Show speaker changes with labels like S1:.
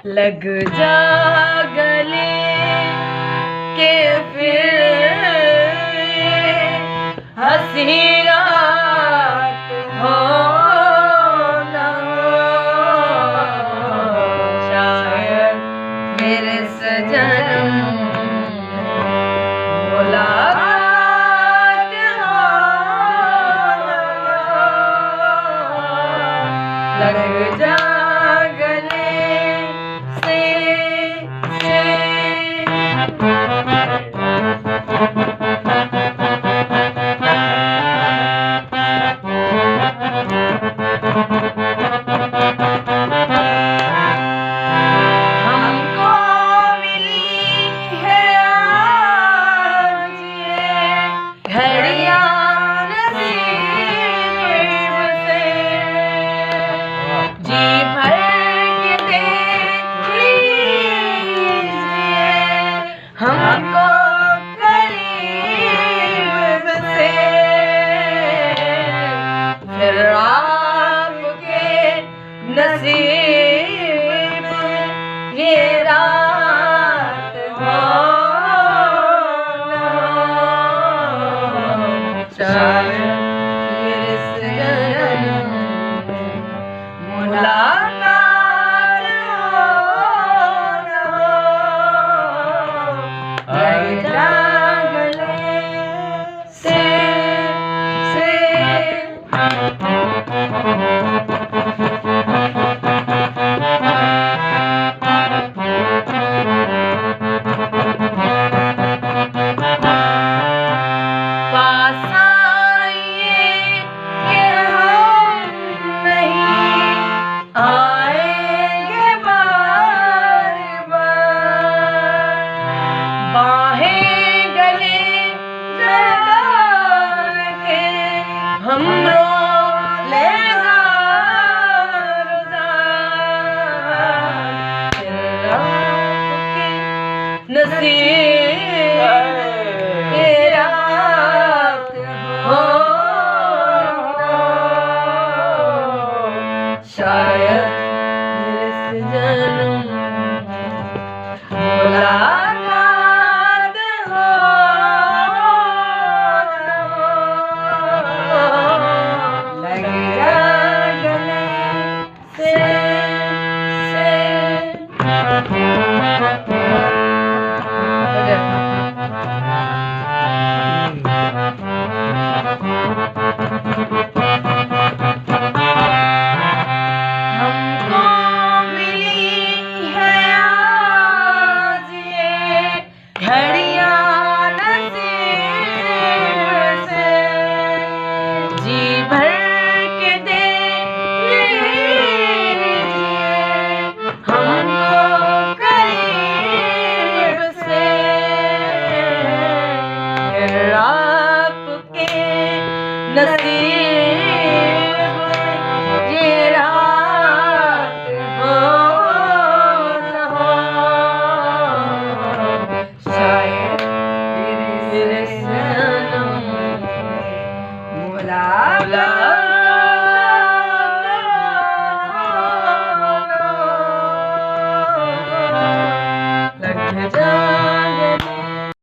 S1: लग जा गले के फिर हंसी रात हो ना हो, शायद मेरे सजन मुलाकात हो ना हो। लग जा हमको करीब से फिर आपके नसीब में ये रात हो ना हो, शायद मेरे सजन मुलाकात नसीब ये रात हो ना हो, शायद मेरे सजन मुलाकात हो ना हो। लग जा गले से हमको मिली है आज ये घड़ियां नसीब से, जी भर के दे लीजिए हमको करीब से, फिर आपके नसीब